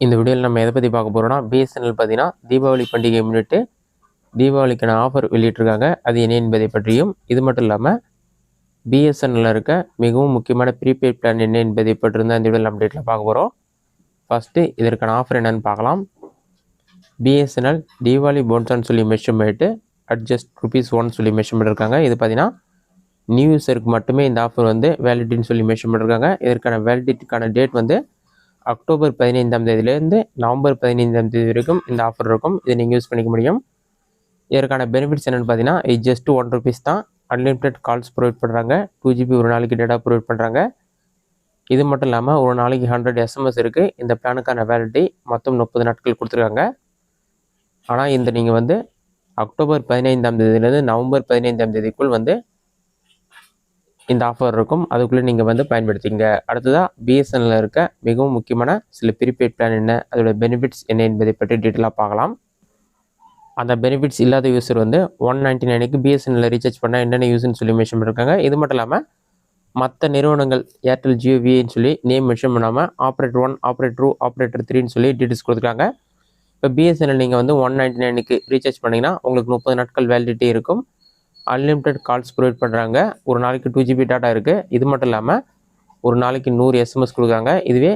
இந்த வீடியோவில் நம்ம எதை பற்றி பார்க்க போகிறோம்னா பிஎஸ்என்எல் பார்த்தீங்கன்னா தீபாவளி பண்டிகை முன்னிட்டு தீபாவளிக்கான ஆஃபர் வெளியிட்டிருக்காங்க. அது என்ன என்பதை பற்றியும், இது மட்டும் இல்லாமல் பிஎஸ்என்எல்ல இருக்க மிகவும் முக்கியமான ப்ரீபெய்ட் பிளான் என்ன என்பதை பற்றி தான் இந்த வீடியோவில் அப்டேட்டில் பார்க்க போகிறோம். ஃபஸ்ட்டு இதற்கான ஆஃபர் என்னென்னு பார்க்கலாம். பிஎஸ்என்எல் தீபாவளி போன்ஸான்னு சொல்லி மென்ஷன் பண்ணிட்டு அட்ஜஸ்ட் ₹1 சொல்லி மென்ஷன் பண்ணியிருக்காங்க. இது பார்த்தீங்கன்னா நியூ யூஸருக்கு மட்டுமே இந்த ஆஃபர் வேலிடிட்டின்னு சொல்லி மென்ஷன் பண்ணியிருக்காங்க. இதற்கான வேலிடிட்டிக்கான டேட் அக்டோபர் 15ஆம் தேதியிலேருந்து நவம்பர் 15ஆம் தேதி வரைக்கும் இந்த ஆஃபர் இருக்கும். இதை நீங்கள் யூஸ் பண்ணிக்க முடியும். இதற்கான பெனிஃபிட்ஸ் என்னென்னு பார்த்தீங்கன்னா ஜஸ்ட் ₹1 தான். அன்லிமிட்டெட் கால்ஸ் ப்ரொவைட் பண்ணுறாங்க. 2GB ஒரு நாளைக்கு டேட்டா ப்ரொவைட் பண்ணுறாங்க. இது மட்டும் இல்லாமல் ஒரு நாளைக்கு 100 SMS இருக்குது. இந்த பிளானுக்கான வேலிடிட்டி மொத்தம் 30 நாட்கள் கொடுத்துருக்காங்க. ஆனால் இந்த நீங்கள் அக்டோபர் 15ஆம் தேதியிலேருந்து நவம்பர் 15ஆம் தேதிக்குள் இந்த ஆஃபர் இருக்கும். அதுக்குள்ளே நீங்கள் பயன்படுத்திங்க. அடுத்ததாக பிஎஸ்என்எல்ல இருக்க மிகவும் முக்கியமான சில ப்ரீபெய்ட் பிளான் என்ன, அதோட பெனிஃபிட்ஸ் என்ன என்பதை பற்றி டீட்டெயிலாக பார்க்கலாம். அந்த பெனிஃபிட்ஸ் இல்லாத யூஸர் $199க்கு பிஎஸ்என்எல்ல ரீசார்ஜ் பண்ணால் என்னென்ன யூஸ்ன்னு சொல்லி மென்ஷன் பண்ணியிருக்காங்க. இது மட்டும் இல்லாமல் மற்ற நிறுவனங்கள் ஏர்டெல், ஜியோ, விஐன்னு சொல்லி நேம் மென்ஷன் பண்ணாமல் ஆப்ரேட்டர் 1, ஆப்ரேட்டர் 2, ஆப்ரேட்டர் 3ன்னு சொல்லி டீட்டெயில்ஸ் கொடுத்துருக்காங்க. இப்போ பிஎஸ்என்எல் நீங்கள் $199க்கு ரீசார்ஜ் பண்ணிங்கன்னா உங்களுக்கு 30 நாட்கள் வேலிடிட்டி இருக்கும். அன்லிமிட்டெட் கால்ஸ் ப்ரொவைட் பண்ணுறாங்க. ஒரு நாளைக்கு 2GB டேட்டா இருக்குது. இது மட்டும் இல்லாமல் ஒரு நாளைக்கு 100 SMS கொடுக்குறாங்க. இதுவே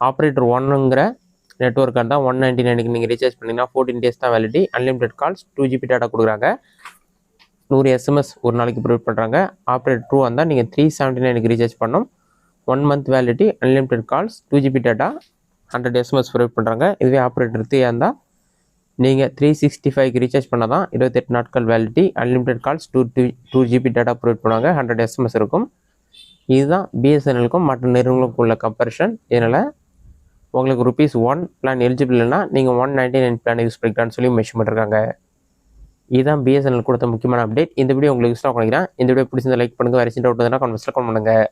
ஆப்ரேட்டர் 1ங்கிற நெட்ஒர்க்காக இருந்தால் $199க்கு நீங்கள் ரீசார்ஜ் பண்ணிங்கன்னா 14 days தான் validity. Unlimited calls 2GB data கொடுக்குறாங்க. 100 SMS ஒரு நாளைக்கு ப்ரொவைட் பண்ணுறாங்க. ஆப்ரேட்டர் 2 வந்தால் நீங்கள் $379க்கு ரீசார்ஜ் பண்ணணும். 1 month validity, unlimited calls, 2GB data, 100 SMS provide பண்ணுறாங்க. இதுவே ஆப்ரேட்டர் 3 இருந்தால் நீங்கள் 365க்கு ரீசார்ஜ் பண்ணால் தான் 28 நாட்கள் validity, unlimited calls, 2GB data provide பண்ணுவாங்க, 100 SMS இருக்கும். இதுதான் பிஎஸ்என்எலுக்கும் மற்ற நிறுவனங்களுக்கும் உள்ள கம்பேரிஷன். இதனால் உங்களுக்கு ₹1 பிளான் எலிஜிபிள் இல்லைன்னா நீங்கள் $199 பிளான் யூஸ் பண்ணிக்கலாம்னு சொல்லி மென்ஷன் பண்ணிருக்காங்க. இதுதான் பிஎஸ்என்எல் கொடுத்த முக்கியமான அப்டேட். இந்த வீடியோ உங்களுக்கு யூஸ்ஃபுல்லாக பண்ணிக்கிறேன். இந்த வீடியோ பிடிச்சிருந்தா லைக் பண்ணுங்கள். வேறு சின்ன டவுட் இருந்தால் கமெண்ட்ஸில் கமெண்ட் பண்ணுங்கள்.